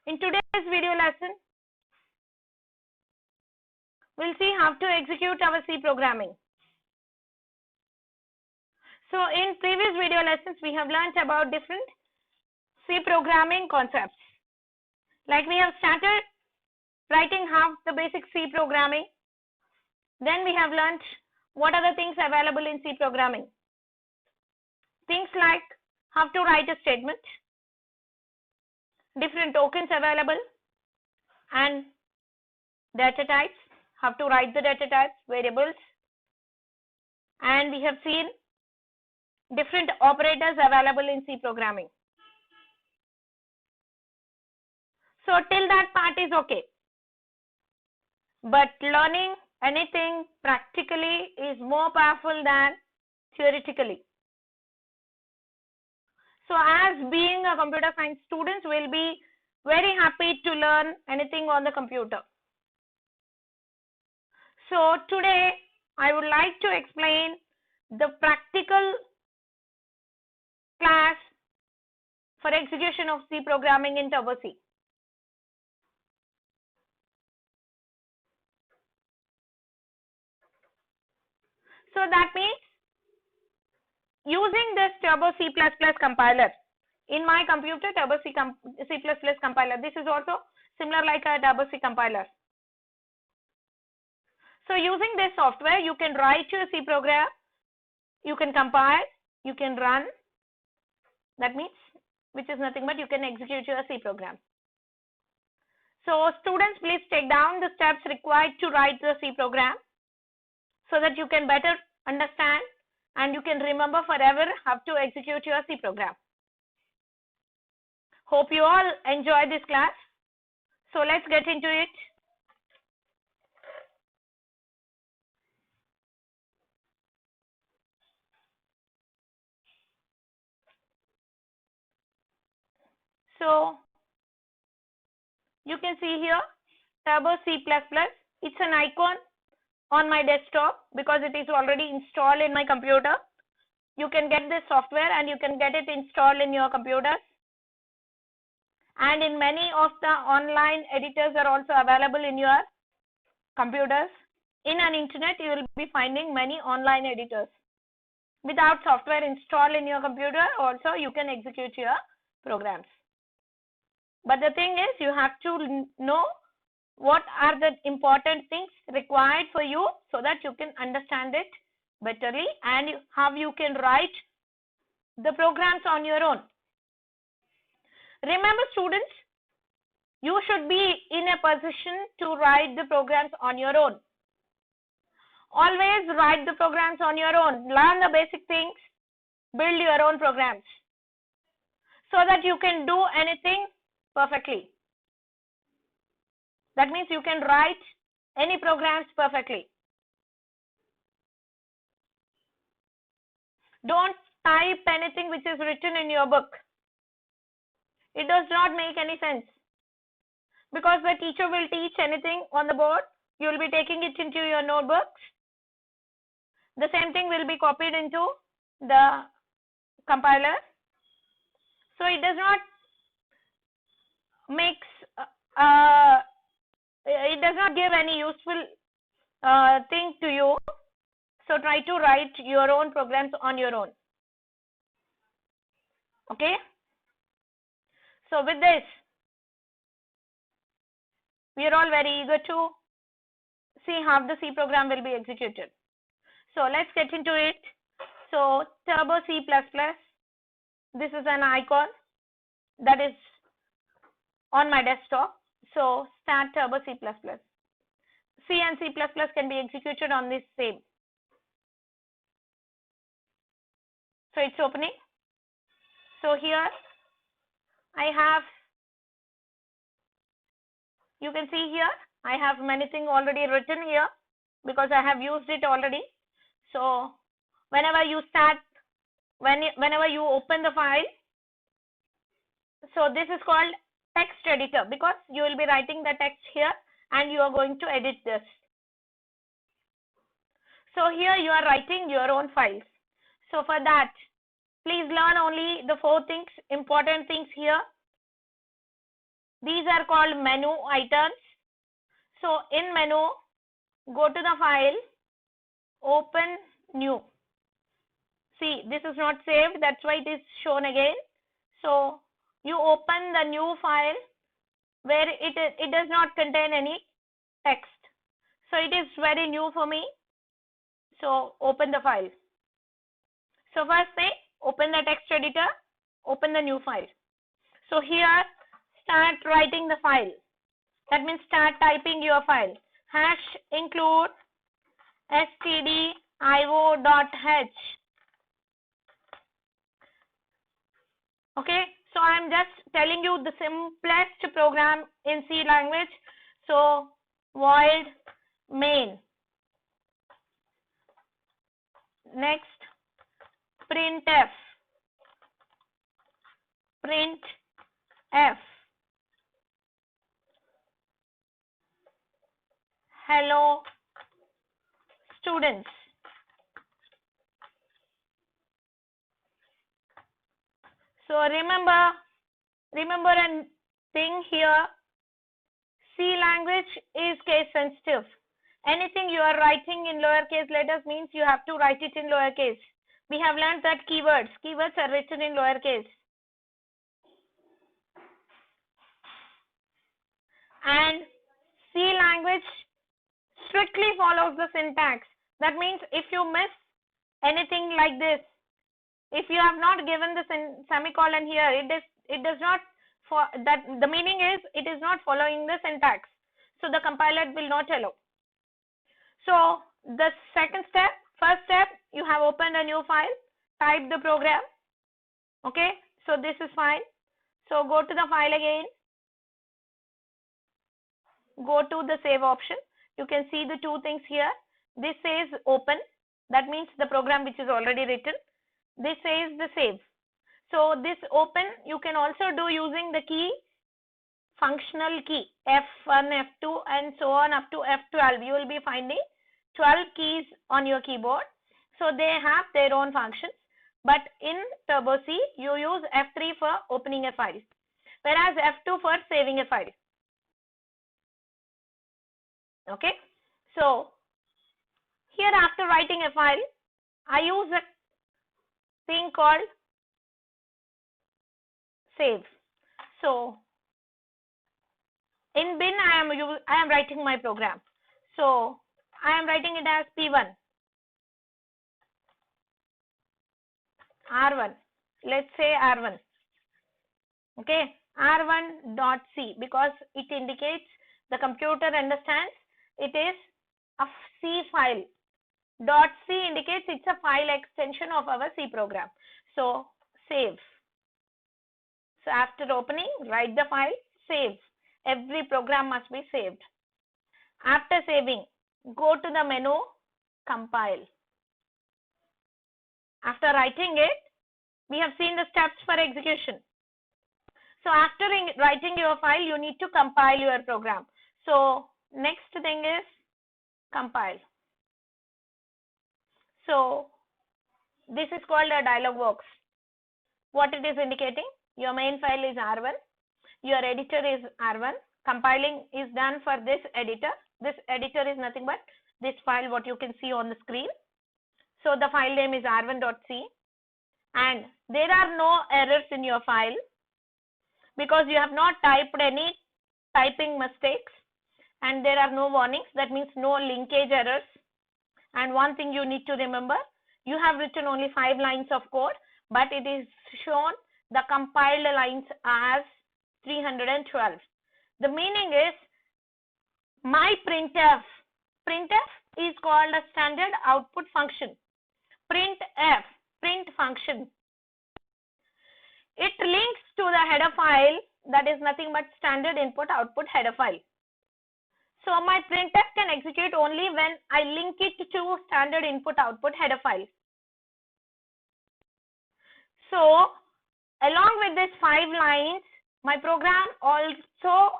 In today's video lesson, we'll see how to execute our C programming. So in previous video lessons, we have learnt about different C programming concepts. Like we have started writing half the basic C programming. Then we have learnt what are the things available in C programming. Things like how to write a statement, different tokens available, and data types, how to write the data types, variables, and we have seen different operators available in C programming. So till that part is okay. But learning anything practically is more powerful than theoretically. So as being a computer science students, we'll be very happy to learn anything on the computer. So today I would like to explain the practical class for execution of C programming in Turbo C. So that means using this Turbo C++ compiler in my computer, Turbo C++ compiler. This is also similar like a Turbo C compiler. So using this software, you can write your C program, you can compile, you can run. That means, which is nothing but you can execute your C program. So students, please take down the steps required to write the C program so that you can better understand and you can remember forever how to execute your C program. Hope you all enjoy this class. So let's get into it. So you can see here Turbo C++. It's an icon on my desktop because it is already installed in my computer. You can get this software and you can get it installed in your computers. And in many of the online editors are also available in your computers. In an internet, you will be finding many online editors. Without software installed in your computer, also you can execute your programs. But the thing is, you have to know what are the important things required for you so that you can understand it betterly and how you can write the programs on your own. Remember students, you should be in a position to write the programs on your own. Always write the programs on your own. Learn the basic things, build your own programs so that you can do anything perfectly. That means you can write any programs perfectly. Don't type anything which is written in your book. It does not make any sense. Because the teacher will teach anything on the board, you will be taking it into your notebooks. The same thing will be copied into the compiler. So it does not it does not give any useful thing to you. So try to write your own programs on your own. Okay. So with this, we are all very eager to see how the C program will be executed. So let's get into it. So Turbo C++, this is an icon that is on my desktop. So start Turbo C++. C and C++ can be executed on this same. So it's opening. So here I have, you can see here, I have many things already written here because I have used it already. So whenever you start, whenever you open the file, so this is called text editor because you will be writing the text here and you are going to edit this. So here you are writing your own files. So for that, please learn only the 4 things, important things here. These are called menu items. So in menu, go to the file, open new. See, this is not saved, that's why it is shown again. So you open the new file where it does not contain any text. So it is very new for me. So open the file. So first thing, open the text editor, open the new file. So here, start writing the file. That means start typing your file. Hash include stdio.h. Okay, so I am just telling you the simplest program in C language. So void main. Next, printf. Printf. Hello students. So remember a thing here, C language is case sensitive. Anything you are writing in lowercase letters means you have to write it in lowercase. We have learned that keywords are written in lowercase. And C language strictly follows the syntax. That means if you miss anything like this, if you have not given the semicolon here, it does not, for that the meaning is it is not following the syntax. So the compiler will not allow. So the second step, first step, you have opened a new file, type the program. Okay, so this is fine. So go to the file again, go to the save option. You can see the two things here. This says open, that means the program which is already written. This says the save. So this open you can also do using the key, functional key, F1, F2 and so on up to F12. You will be finding 12 keys on your keyboard. So they have their own functions. But in Turbo C, you use F3 for opening a file, whereas F2 for saving a file. Okay. So here after writing a file, I use a thing called save. So in bin I am writing my program. So I am writing it as P1 R1. Let's say R1. Okay, R1.c, because it indicates the computer understands it is a C file. .c indicates it's a file extension of our C program. So save. So after opening, write the file, save. Every program must be saved. After saving, go to the menu, compile. After writing it, we have seen the steps for execution. So after writing your file, you need to compile your program. So next thing is compile. So this is called a dialog box. What it is indicating? Your main file is R1. Your editor is R1. Compiling is done for this editor. This editor is nothing but this file what you can see on the screen. So the file name is R1.c. And there are no errors in your file because you have not typed any typing mistakes, and there are no warnings. That means no linkage errors. And one thing you need to remember, you have written only 5 lines of code, but it is shown the compiled lines as 312. The meaning is my printf is called a standard output function. Printf, print function, it links to the header file, that is nothing but standard input output header file. So my printf can execute only when I link it to standard input output header file. So along with these 5 lines, my program also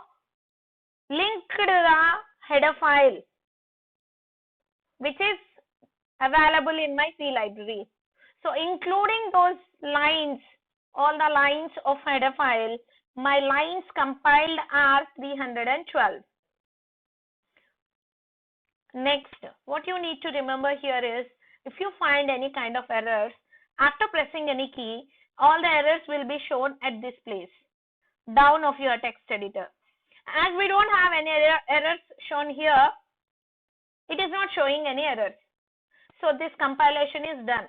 linked the header file which is available in my C library. So including those lines, all the lines of header file, My lines compiled are 312. Next, what you need to remember here is, if you find any kind of errors, after pressing any key, all the errors will be shown at this place, down of your text editor. As we don't have any errors shown here, it is not showing any errors. So this compilation is done.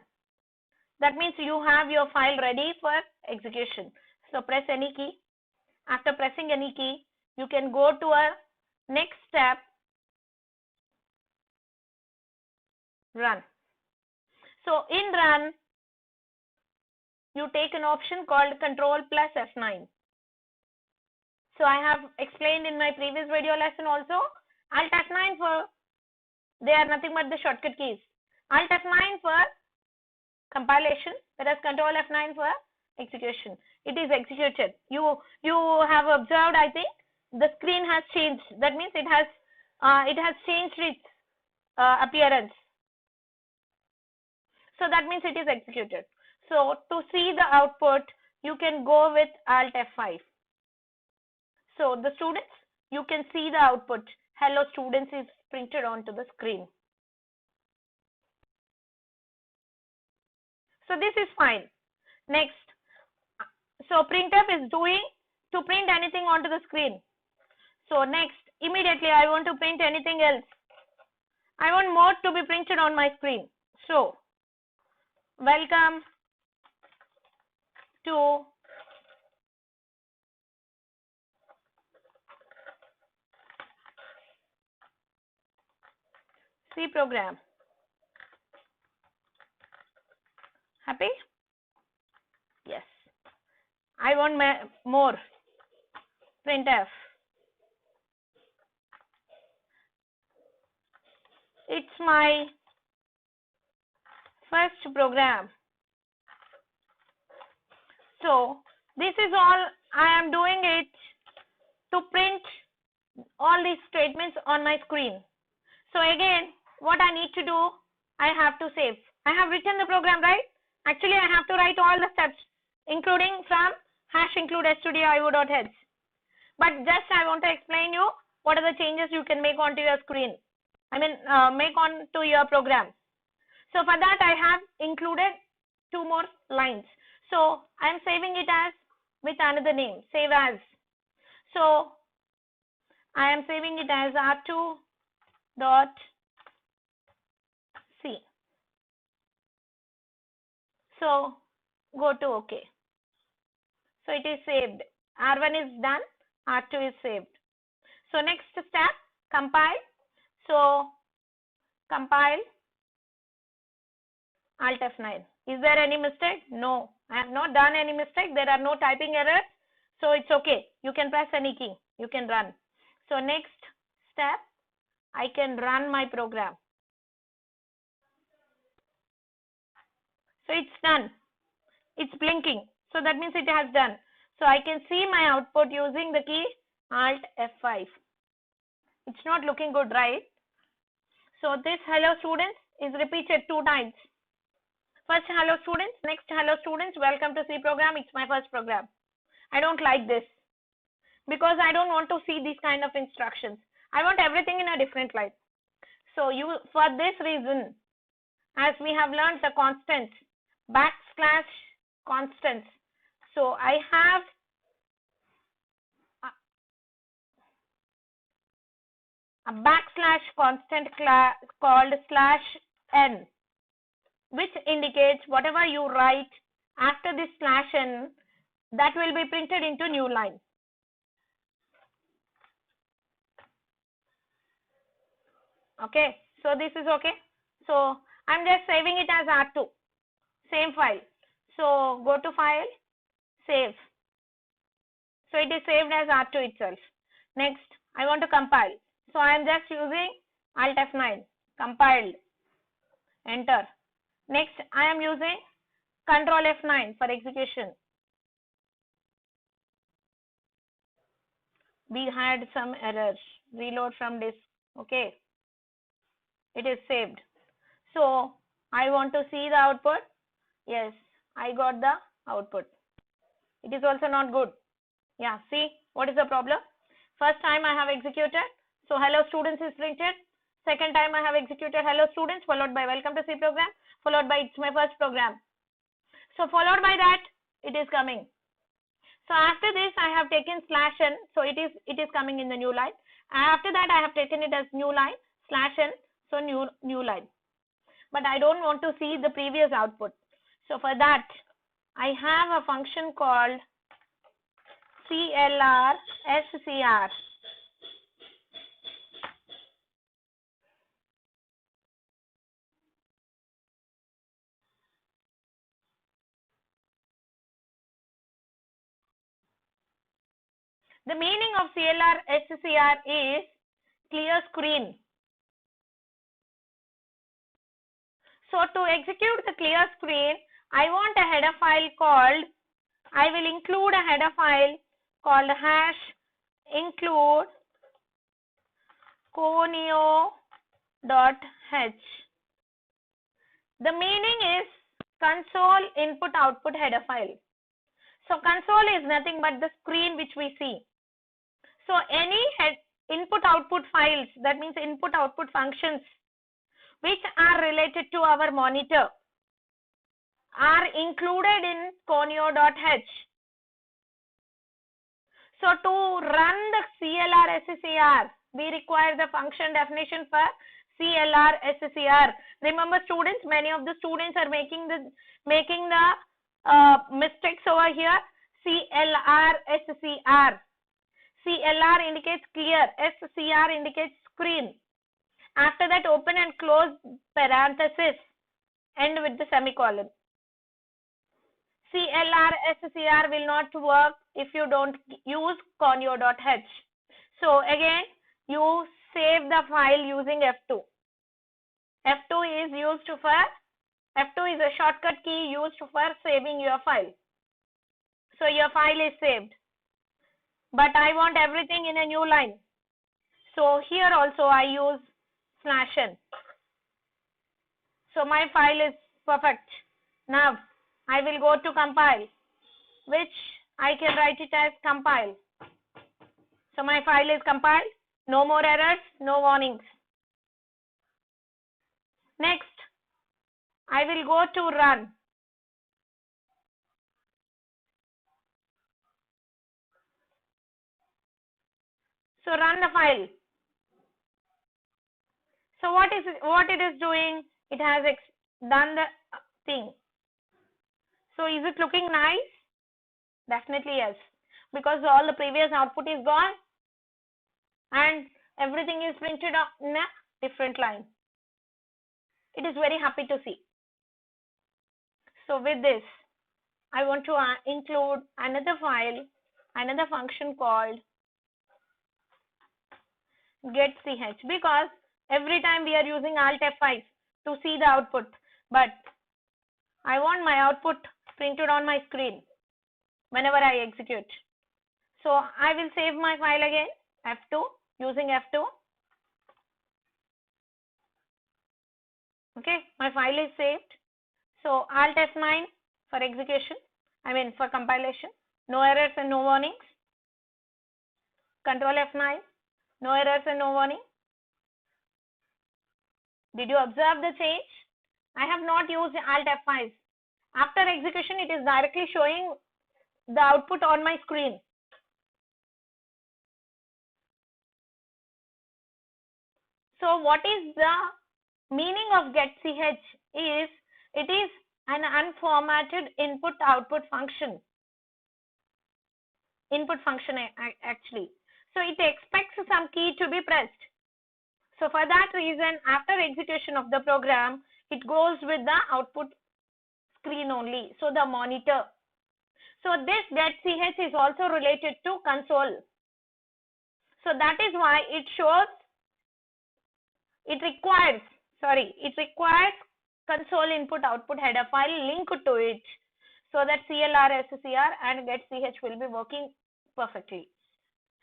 That means you have your file ready for execution. So press any key. After pressing any key, you can go to a next step, run. So in run, you take an option called Control plus F9. So I have explained in my previous video lesson also, Alt F9 for, they are nothing but the shortcut keys. Alt F9 for compilation, whereas Control F9 for execution. It is executed. You have observed, I think, the screen has changed. That means it has changed its appearance. So that means it is executed. So to see the output, you can go with Alt F5. So the students, you can see the output. Hello students is printed onto the screen. So this is fine. Next, so printf is doing to print anything onto the screen. So next, immediately I want to print anything else. I want more to be printed on my screen. So welcome to C program. Happy? Yes. I want more. Printf. It's my first program. So this is all I am doing it to print all these statements on my screen. So again, what I need to do, I have to save. I have written the program, right? Actually, I have to write all the steps, including from #include stdio.io.h. But just I want to explain you what are the changes you can make onto your screen. I mean, make onto your program. So for that, I have included 2 more lines. So I am saving it as with another name, save as. So I am saving it as r2.c. So go to OK. So it is saved. R1 is done, R2 is saved. So next step, compile. So compile Alt F9. Is there any mistake? No, I have not done any mistake. There are no typing errors. So it's okay. You can press any key. You can run. So next step, I can run my program. So it's done. It's blinking. So that means it has done. So I can see my output using the key Alt F5. It's not looking good, right? So this hello students is repeated 2 times. First hello students, next hello students, welcome to C program. It's my first program. I don't like this because I don't want to see these kind of instructions. I want everything in a different light. So for this reason, as we have learned the constants, backslash constants. So I have a backslash constant called /n, which indicates whatever you write after this /n, that will be printed into new line. Okay, so this is okay. So I'm just saving it as R2, same file. So go to file, save. So it is saved as R2 itself. Next, I want to compile. So I am just using Alt F9, compiled, enter. Next, I am using Control F9 for execution. We had some errors. Reload from disk. Okay. It is saved. So I want to see the output. Yes, I got the output. It is also not good. Yeah, see what is the problem? First time I have executed, so hello students is printed. Second time I have executed hello students followed by welcome to C program followed by it's my first program. So followed by that it is coming. So after this I have taken slash n, so it is coming in the new line. After that I have taken it as new line slash n, so new line. But I don't want to see the previous output. So for that I have a function called CLR SCR. The meaning of CLR SCR is clear screen. So to execute the clear screen, I want a header file called, I will include a header file called hash include conio.h. The meaning is console input output header file. So console is nothing but the screen which we see. So any input output files, that means input output functions which are related to our monitor are included in conio.h. So to run the CLR SCR, we require the function definition for CLR SCR. Remember students, many of the students are making the mistakes over here. CLR SCR. CLR indicates clear, SCR indicates screen. After that open and close parenthesis, end with the semicolon. CLR SCR will not work if you don't use conio.h. So again you save the file using F2. F2 is a shortcut key used for saving your file. So your file is saved. But I want everything in a new line. So here also I use /n. So my file is perfect. Now I will go to compile, which I can write it as compile. So my file is compiled, no more errors, no warnings. Next, I will go to run. So run the file. So what it is doing? It has done the thing. So is it looking nice? Definitely yes, because all the previous output is gone and everything is printed in a different line. It is very happy to see. So with this, I want to include another file, another function called getch, because every time we are using Alt F5 to see the output, but I want my output printed on my screen whenever I execute. So I will save my file again, F2, using F2. Okay, my file is saved. So Alt F9 for execution, for compilation, no errors and no warnings. Control F9, no errors and no warning. Did you observe the change? I have not used Alt F5. After execution, it is directly showing the output on my screen. So what is the meaning of getch is, it is an unformatted input output function. Input function actually. So it expects some key to be pressed. So for that reason, after execution of the program, it goes with the output screen only, so the monitor. So this getch is also related to console. So that is why it requires console input output header file linked to it, so that CLR SCR and getch will be working perfectly.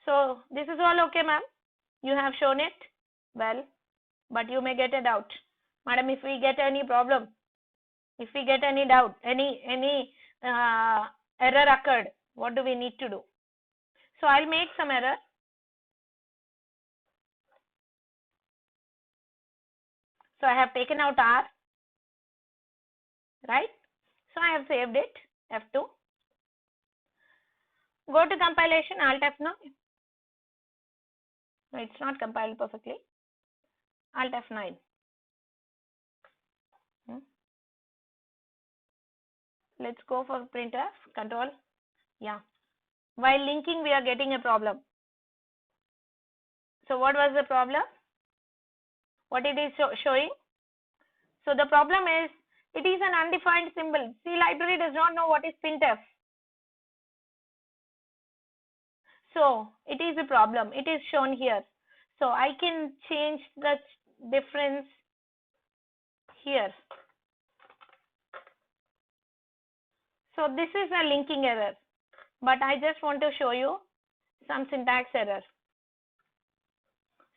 So this is all okay, ma'am. You have shown it well, but you may get a doubt. Madam, if we get any problem, if we get any doubt, any error occurred, what do we need to do? So I'll make some error. So I have taken out R, right? So I have saved it, F2. Go to compilation, Alt F9. No, it's not compiled perfectly. Alt F9. Let's go for printf, control. Yeah. While linking, we are getting a problem. So what was the problem? What it is showing? So the problem is, it is an undefined symbol. C library does not know what is printf. So it is a problem. It is shown here. So I can change the difference here. So this is a linking error, but I just want to show you some syntax error.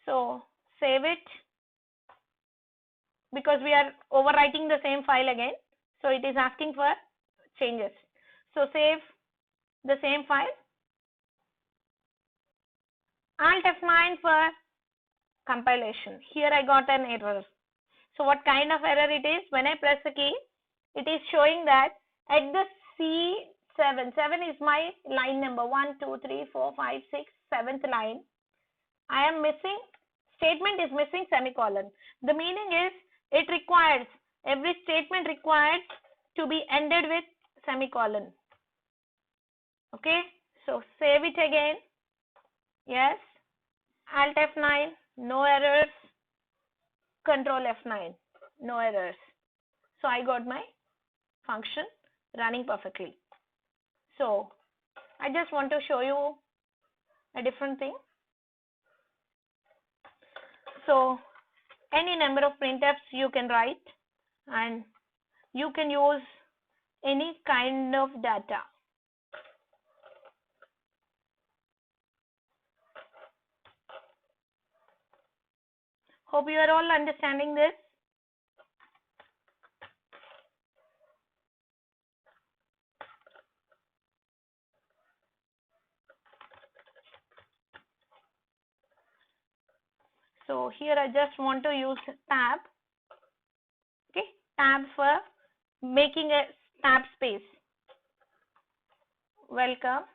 So save it, because we are overwriting the same file again. So it is asking for changes. So save the same file. Alt F9 for compilation. Here I got an error. So what kind of error it is? When I press the key, it is showing that at the C7, 7 is my line number, 1, 2, 3, 4, 5, 6, 7th line. I am missing, statement is missing semicolon. The meaning is, it requires, every statement requires to be ended with semicolon. Okay, so save it again. Yes, Alt F9, no errors. Control F9, no errors. So I got my function running perfectly. So I just want to show you a different thing. So any number of printfs you can write, and you can use any kind of data. Hope you are all understanding this. So here I just want to use tab. Okay, tab for making a tab space. Welcome.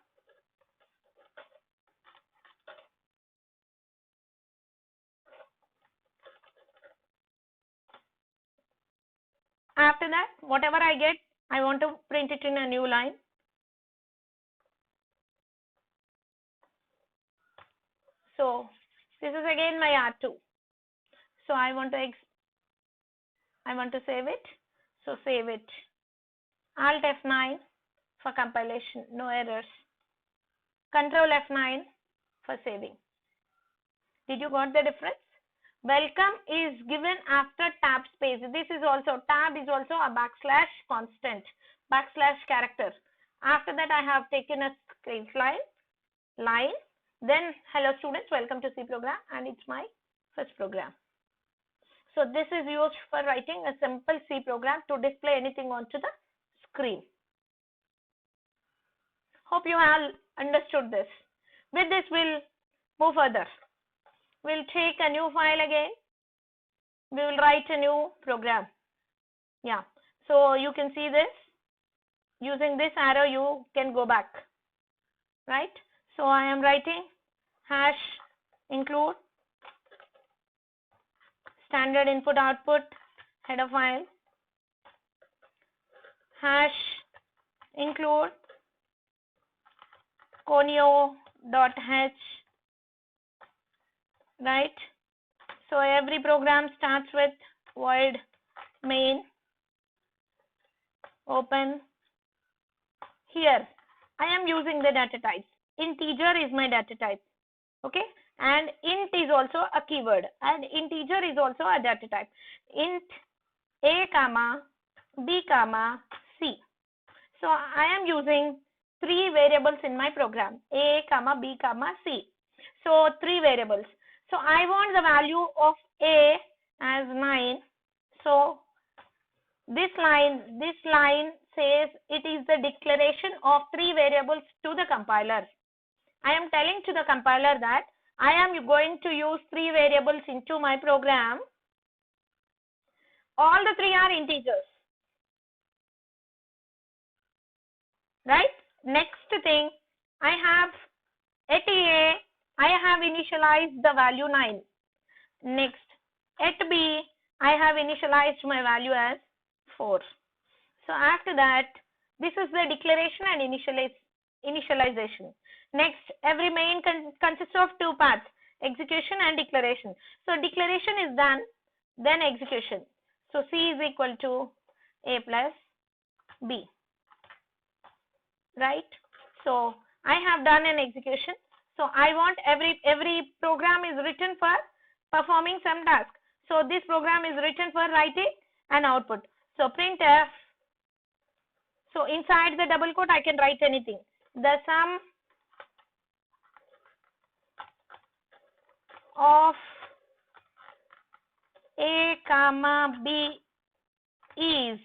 After that, whatever I get, I want to print it in a new line. So this is again my R2. So I want to save it. So save it. Alt F9 for compilation, no errors. Control F9 for saving. Did you got the difference? Welcome is given after tab space. This is also, tab is also a backslash constant, backslash character. After that, I have taken a straight line. Then, hello students, welcome to C program, and it's my first program. So this is used for writing a simple C program to display anything onto the screen. Hope you have understood this. With this, we'll move further. We'll take a new file again. We will write a new program. Yeah. So you can see this. Using this arrow, you can go back. Right? So I am writing hash include standard input output header file, hash include conio.h, right? So every program starts with void main open. Here I am using the data types. Integer is my data type. Okay, and int is also a keyword, and integer is also a data type. Int a comma b comma c. So I am using 3 variables in my program, a comma b comma c. So 3 variables. So I want the value of a as 9. So this line says it is the declaration of 3 variables to the compiler. I am telling to the compiler that I am going to use 3 variables into my program. All the 3 are integers. Right? Next thing, I have at A, I have initialized the value 9. Next, at B, I have initialized my value as 4. So after that, this is the declaration and initialization. Next, every main consists of 2 parts, execution and declaration. So declaration is done, then execution. So C is equal to A plus B. Right? So I have done an execution. So I want every program is written for performing some task. So this program is written for writing an output. So printf. So inside the double quote I can write anything. The sum of A comma B is.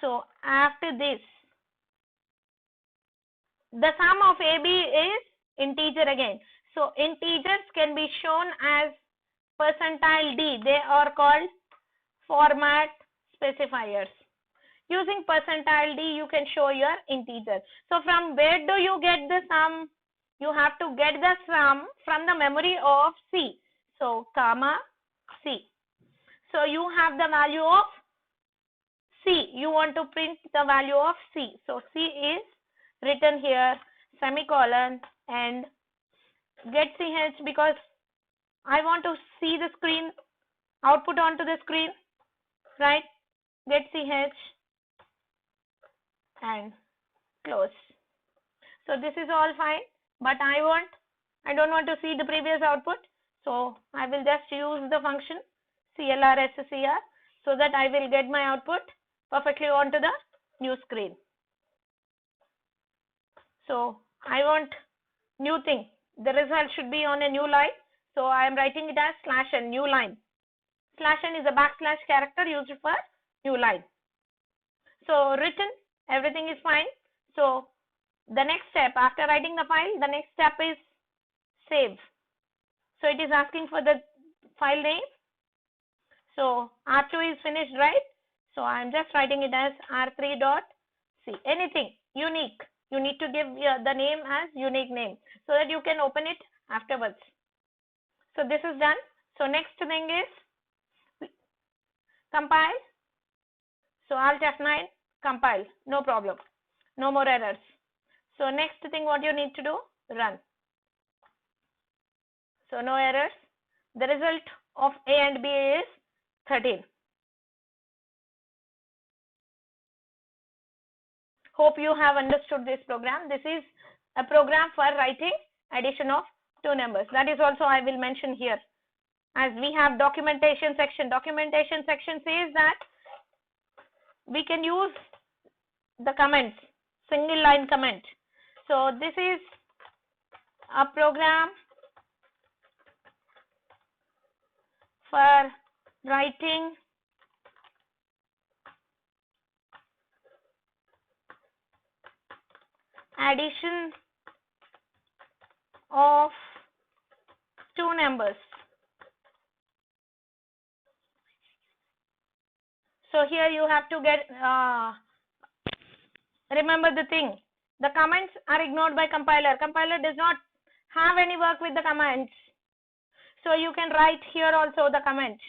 So after this, the sum of AB is integer again. So integers can be shown as %d. They are called format specifiers. Using %d, you can show your integer. So from where do you get the sum? You have to get the sum from the memory of C. So comma C. So you have the value of C. You want to print the value of C. So C is written here, semicolon, and get ch because I want to see the screen, output onto the screen, right? Get ch and close. So this is all fine, but I don't want to see the previous output. So I will just use the function clr_scr so that I will get my output perfectly onto the new screen. So I want new thing. The result should be on a new line. So I am writing it as /n, new line. /n is a backslash character used for new line. So written, everything is fine. So the next step, after writing the file, the next step is save. So it is asking for the file name. So R2 is finished, right? So I am just writing it as R3.c. Anything unique. You need to give the name as unique name so that you can open it afterwards. So this is done. So next thing is compile. So Alt F9, compile, no problem, no more errors. So next thing what you need to do, run. So no errors. The result of A and B is 13. Hope you have understood this program. This is a program for writing addition of 2 numbers. That is also I will mention here. As we have documentation section. Documentation section says that we can use the comments, single line comment. So this is a program for writing addition of 2 numbers. So here you have to get remember the thing. The comments are ignored by compiler. Compiler does not have any work with the comments. So you can write here also the comment.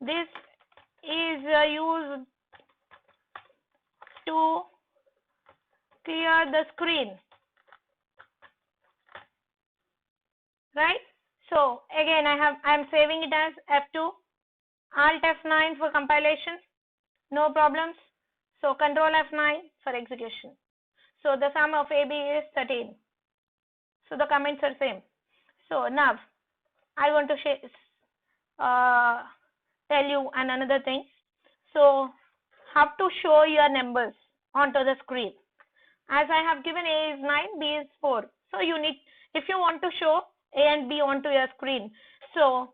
This is used to clear the screen. Right? So again I am saving it as F2. Alt F9 for compilation. No problems. So Control F9 for execution. So the sum of AB is 13. So the comments are same. So now I want to tell you another thing. So how to show your numbers onto the screen. As I have given A is 9, B is 4. So you need, if you want to show A and B onto your screen. So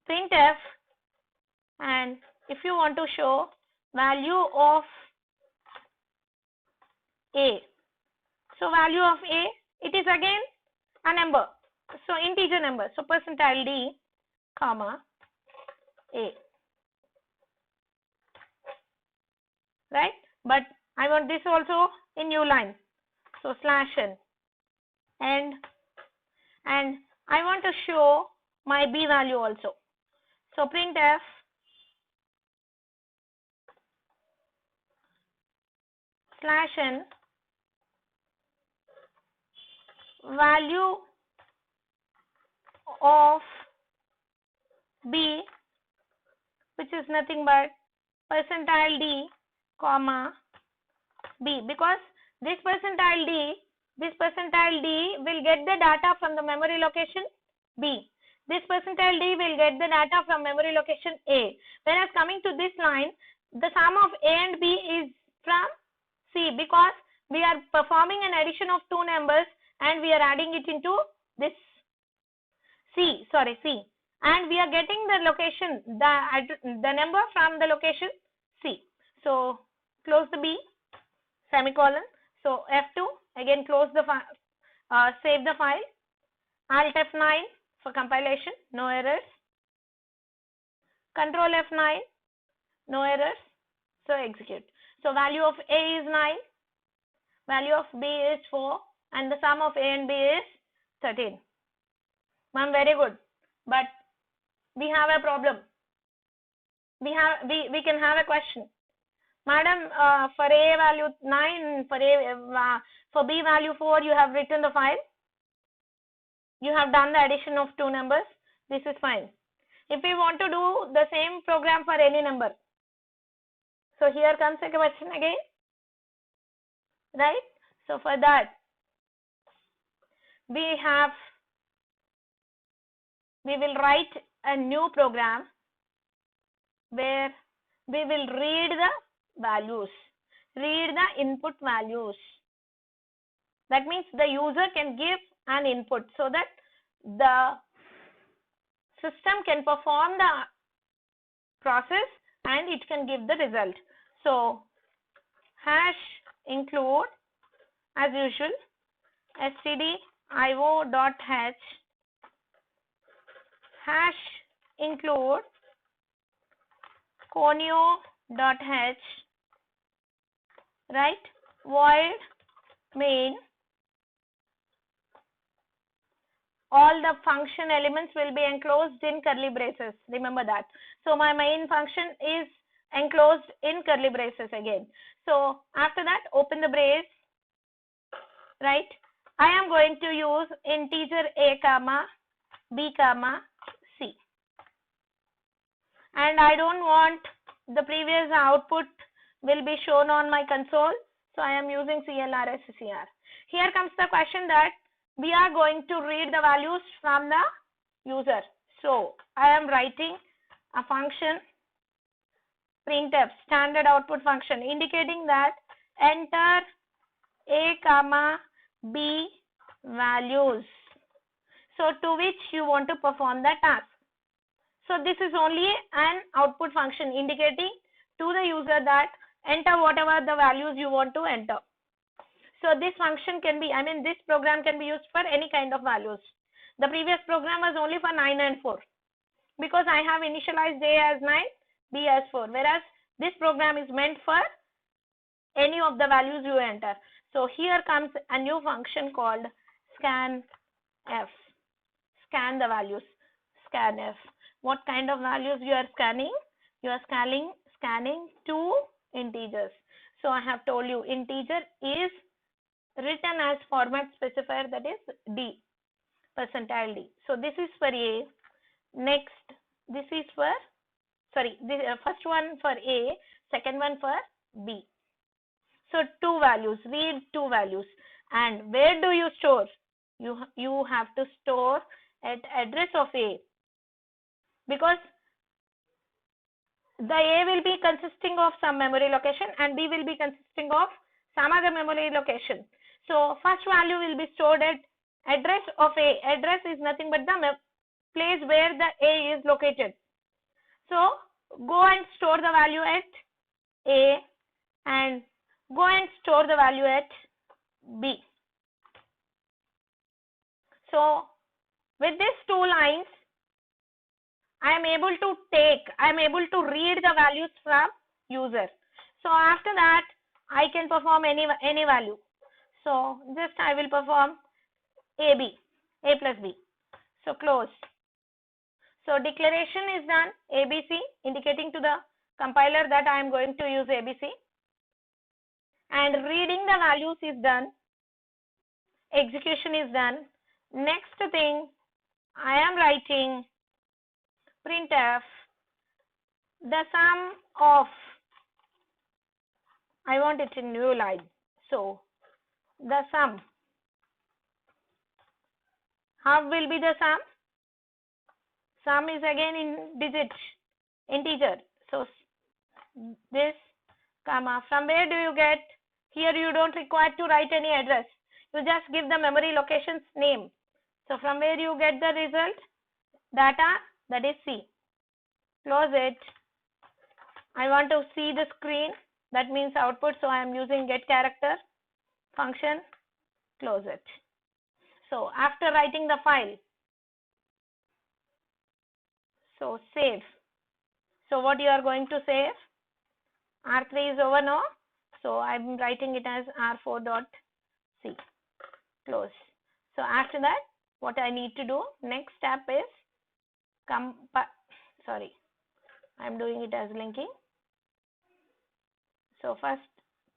printf, and if you want to show value of A. So value of A, it is again a number, so integer number, so percentile D comma A, right? But I want this also in new line, so slash n, and I want to show my B value also, so printf slash n value of B, which is nothing but percentile D comma B, because this percentile D will get the data from the memory location B. This percentile D will get the data from memory location A. Whereas coming to this line, the sum of A and B is from C, because we are performing an addition of two numbers and we are adding it into this C, and we are getting the location, the number from the location C. So close the B, semicolon. So F2, again close the file, save the file, Alt F9 for compilation, no errors, Control F9, no errors, so execute. So value of A is 9, value of B is 4, and the sum of A and B is 13. Ma'am, very good, but we have a problem. We can have a question. Madam, for A value 9, for B value 4, you have written the file. You have done the addition of two numbers. This is fine. If we want to do the same program for any number, so here comes a question again, right? So for that, we will write a new program where we will read the values, read the input values. That means the user can give an input so that the system can perform the process and it can give the result. So hash include, as usual, stdio.h hash include conio.h, right? Void main, all the function elements will be enclosed in curly braces, remember that. So my main function is enclosed in curly braces again. So after that, open the brace, right? I am going to use integer A comma B comma C, and I don't want the previous output will be shown on my console, so I am using CLR-SCR. Here comes the question that we are going to read the values from the user. So I am writing a function printf, standard output function, indicating that enter A comma B values, so to which you want to perform the task. So this is only an output function indicating to the user that enter whatever the values you want to enter. So this function can be, this program can be used for any kind of values. The previous program was only for 9 and 4, because I have initialized A as 9, B as 4, whereas this program is meant for any of the values you enter. So here comes a new function called scanf. Scan the values, scanf. What kind of values you are scanning? You are scanning two integers. So I have told you integer is written as format specifier, that is D, percentile D. So this is for A. Next, this is for, first one for A, second one for B. So two values, read two values. And where do you store? You have to store at address of A, because the A will be consisting of some memory location and B will be consisting of some other memory location. So first value will be stored at address of A. Address is nothing but the place where the A is located. So go and store the value at A and go and store the value at B. So with these 2 lines, I am able to read the values from user. So after that, I can perform any value. So just I will perform A plus B. So close. So declaration is done, ABC, indicating to the compiler that I am going to use ABC. And reading the values is done. Execution is done. Next thing, I am writing printf the sum of, I want it in new line. So the sum, how will be the sum? Sum is again in digit, integer. So this comma, from where do you get? Here you don't require to write any address. You just give the memory location's name. So from where you get the result? Data, that is C. Close it. I want to see the screen, that means output, so I am using get character function. Close it. So after writing the file, so save. So what you are going to save? R3 is over now, so I am writing it as R4.c. Close. So after that, what I need to do, next step is I am doing it as linking. So first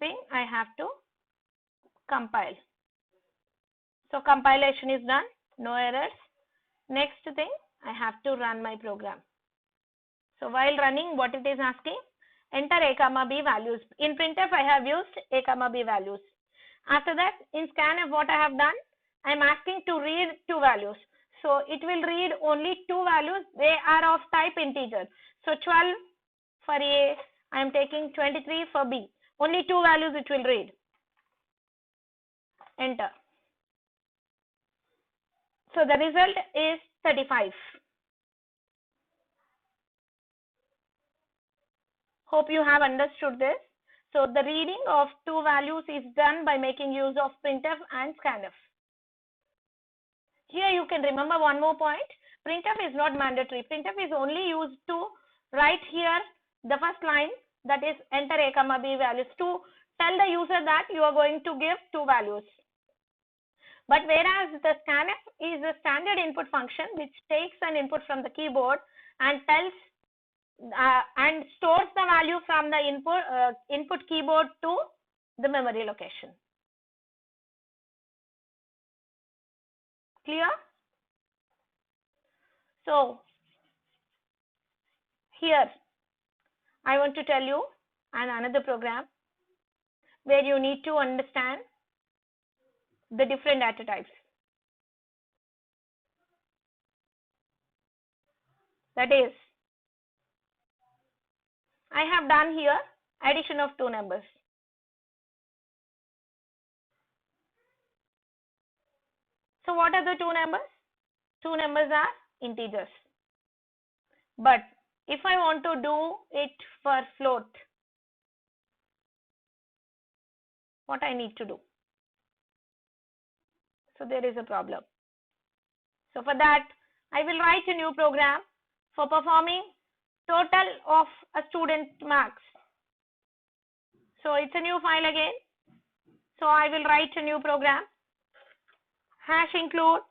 thing I have to compile. So compilation is done, no errors. Next thing, I have to run my program. So while running, what it is asking? Enter A comma B values. In printf, I have used A comma B values. After that, in scanf, what I have done? I am asking to read 2 values. So it will read only 2 values. They are of type integer. So 12 for A, I am taking 23 for B. Only 2 values it will read. Enter. So the result is 35. Hope you have understood this. So the reading of 2 values is done by making use of printf and scanf. Here you can remember one more point. Printf is not mandatory. Printf is only used to write here the first line, that is enter A comma B values, to tell the user that you are going to give 2 values. But whereas the scanf is a standard input function which takes an input from the keyboard and tells and stores the value from the input keyboard to the memory location. Clear? So here I want to tell you another program where you need to understand the different data types. That is, I have done here addition of 2 numbers. So what are the 2 numbers? 2 numbers are integers. But if I want to do it for float, what I need to do? So there is a problem. So for that, I will write a new program for performing total of a student marks. So it's a new file again. So I will write a new program. Hash include